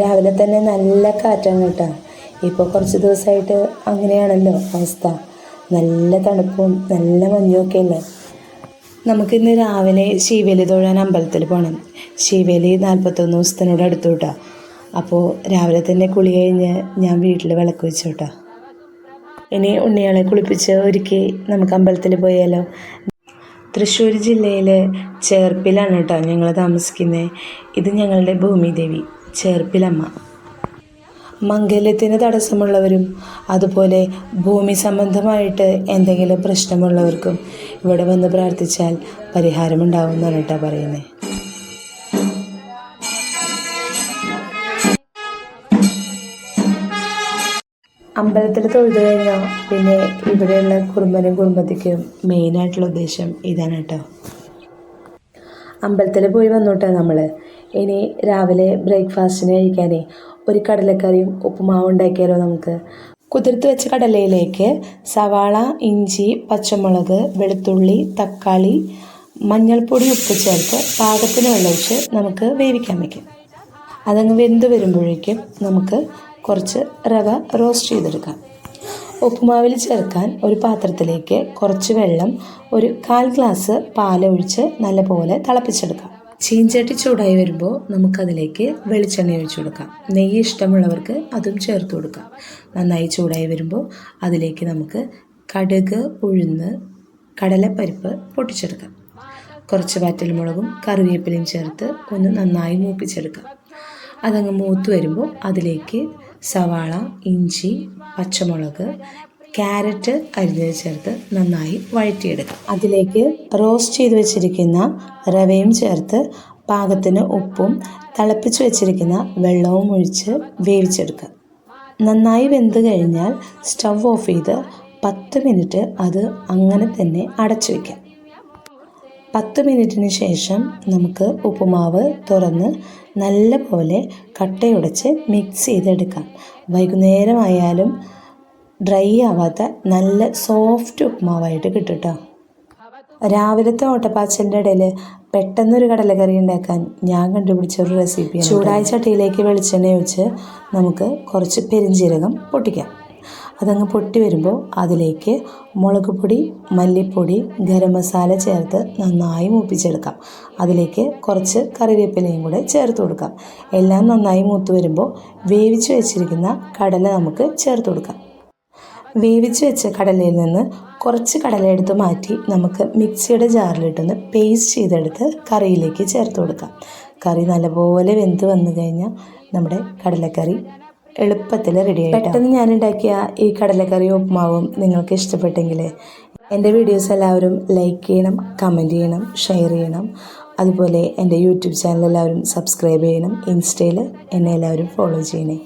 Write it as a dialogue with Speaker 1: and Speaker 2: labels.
Speaker 1: രാവിലെ തന്നെ നല്ല കാറ്റാണ് കേട്ടോ. ഇപ്പോൾ കുറച്ച് ദിവസമായിട്ട് അങ്ങനെയാണല്ലോ അവസ്ഥ. നല്ല തണുപ്പും നല്ല മഞ്ഞുമൊക്കെ അല്ലേ. നമുക്കിന്ന് രാവിലെ ശീവേലി തൊഴാൻ അമ്പലത്തിൽ പോകണം. ശീവേലി 41 ദിവസത്തിനോട് അടുത്തു കേട്ടോ. അപ്പോൾ രാവിലെ തന്നെ കുളി കഴിഞ്ഞ് ഞാൻ വീട്ടിൽ വിളക്ക് വെച്ചു കേട്ടോ. ഇനി ഉണ്ണികളെ കുളിപ്പിച്ച് ഒരുക്കി നമുക്ക് അമ്പലത്തിൽ പോയാലോ. തൃശ്ശൂർ ജില്ലയിലെ ചേർപ്പിലാണ് കേട്ടോ ഞങ്ങൾ താമസിക്കുന്നത്. ഇത് ഞങ്ങളുടെ ഭൂമിദേവി ചേർപ്പിലമ്മ. മംഗല്യത്തിന് തടസ്സമുള്ളവരും അതുപോലെ ഭൂമി സംബന്ധമായിട്ട് എന്തെങ്കിലും പ്രശ്നമുള്ളവർക്കും ഇവിടെ വന്ന് പ്രാർത്ഥിച്ചാൽ പരിഹാരമുണ്ടാവും എന്നാണ് കേട്ടോ പറയുന്നത്. അമ്പലത്തിൽ തൊഴുതു കഴിഞ്ഞാൽ പിന്നെ ഇവിടെയുള്ള കുടുംബനും കുടുംബത്തിക്കും മെയിനായിട്ടുള്ള ഉദ്ദേശം ഇതാണ് കേട്ടോ. അമ്പലത്തിൽ പോയി വന്നോട്ടെ നമ്മൾ. ഇനി രാവിലെ ബ്രേക്ക്ഫാസ്റ്റിന് കഴിക്കാനേ ഒരു കടലക്കറിയും ഉപ്പുമാവും ഉണ്ടാക്കിയാലോ നമുക്ക്. കുതിർത്ത് വെച്ച കടലയിലേക്ക് സവാള, ഇഞ്ചി, പച്ചമുളക്, വെളുത്തുള്ളി, തക്കാളി, മഞ്ഞൾപ്പൊടി, ഉപ്പ് ചേർത്ത് പാകത്തിന് വെള്ളമൊഴിച്ച് നമുക്ക് വേവിക്കാൻ വയ്ക്കാം. അതങ്ങ് വെന്ത് വരുമ്പോഴേക്കും നമുക്ക് കുറച്ച് റവ റോസ്റ്റ് ചെയ്തെടുക്കാം. ഉപ്പുമാവിൽ ചേർക്കാൻ ഒരു പാത്രത്തിലേക്ക് കുറച്ച് വെള്ളം, ഒരു 1/4 ഗ്ലാസ് പാലൊഴിച്ച് നല്ലപോലെ തിളപ്പിച്ചെടുക്കാം. ചീഞ്ചട്ടി ചൂടായി വരുമ്പോൾ നമുക്കതിലേക്ക് വെളിച്ചെണ്ണ ഒഴിച്ചു കൊടുക്കാം. നെയ്യ് ഇഷ്ടമുള്ളവർക്ക് അതും ചേർത്ത് കൊടുക്കാം. നന്നായി ചൂടായി വരുമ്പോൾ അതിലേക്ക് നമുക്ക് കടുക്, ഉഴുന്ന്, കടലപ്പരിപ്പ് പൊട്ടിച്ചെടുക്കാം. കുറച്ച് വറ്റൽമുളകും കറിവേപ്പിലയും ചേർത്ത് ഒന്ന് നന്നായി മൂപ്പിച്ചെടുക്കാം. അതങ്ങ് മൂത്ത് വരുമ്പോൾ അതിലേക്ക് സവാള, ഇഞ്ചി, പച്ചമുളക്, ക്യാരറ്റ് അരിഞ്ഞത് ചേർത്ത് നന്നായി വഴറ്റിയെടുക്കാം. അതിലേക്ക് റോസ്റ്റ് ചെയ്ത് വെച്ചിരിക്കുന്ന റവയും ചേർത്ത് പാകത്തിന് ഉപ്പും തിളപ്പിച്ച് വെച്ചിരിക്കുന്ന വെള്ളവും ഒഴിച്ച് വേവിച്ചെടുക്കുക. നന്നായി വെന്ത് കഴിഞ്ഞാൽ സ്റ്റവ് ഓഫ് ചെയ്ത് 10 മിനിറ്റ് അത് അങ്ങനെ തന്നെ അടച്ചു വയ്ക്കാം. 10 മിനിറ്റിന് ശേഷം നമുക്ക് ഉപ്പുമാവ് തുറന്ന് നല്ലപോലെ കട്ടയുടച്ച് മിക്സ് ചെയ്തെടുക്കാം. വൈകുന്നേരമായാലും ഡ്രൈ ആവാത്ത നല്ല സോഫ്റ്റ് ഉപ്പുമാവായിട്ട് കിട്ടും കേട്ടോ. രാവിലത്തെ ഓട്ടപ്പാച്ചലിൻ്റെ ഇടയിൽ പെട്ടെന്നൊരു കടലക്കറി ഉണ്ടാക്കാൻ ഞാൻ കണ്ടുപിടിച്ച ഒരു റെസിപ്പിയാണ്. ചൂടായ ചട്ടിയിലേക്ക് വെളിച്ചെണ്ണ ഒഴിച്ച് നമുക്ക് കുറച്ച് പെരിഞ്ജീരകം പൊട്ടിക്കാം. അതങ്ങ് പൊട്ടി വരുമ്പോൾ അതിലേക്ക് മുളക് പൊടി, മല്ലിപ്പൊടി, ഗരം മസാല ചേർത്ത് നന്നായി മൂപ്പിച്ചെടുക്കാം. അതിലേക്ക് കുറച്ച് കറിവേപ്പിലയും കൂടെ ചേർത്ത് കൊടുക്കാം. എല്ലാം നന്നായി മൂത്ത് വരുമ്പോൾ വേവിച്ച് വെച്ചിരിക്കുന്ന കടല നമുക്ക് ചേർത്ത് കൊടുക്കാം. വേവിച്ച് വെച്ച കടലയിൽ നിന്ന് കുറച്ച് കടല എടുത്ത് മാറ്റി നമുക്ക് മിക്സിയുടെ ജാറിലിട്ടൊന്ന് പേസ്റ്റ് ചെയ്തെടുത്ത് കറിയിലേക്ക് ചേർത്ത് കൊടുക്കാം. കറി നല്ലപോലെ വെന്ത് വന്നു കഴിഞ്ഞാൽ നമ്മുടെ കടലക്കറി എളുപ്പത്തിൽ റെഡിയായി. പെട്ടെന്ന് ഞാനുണ്ടാക്കിയ ഈ കടലക്കറിയും ഉപ്പുമാവും നിങ്ങൾക്ക് ഇഷ്ടപ്പെട്ടെങ്കിൽ എൻ്റെ വീഡിയോസ് എല്ലാവരും ലൈക്ക് ചെയ്യണം, കമൻറ്റ് ചെയ്യണം, ഷെയർ ചെയ്യണം. അതുപോലെ എൻ്റെ യൂട്യൂബ് ചാനൽ എല്ലാവരും സബ്സ്ക്രൈബ് ചെയ്യണം. ഇൻസ്റ്റയിൽ എന്നെ എല്ലാവരും ഫോളോ ചെയ്യണേ.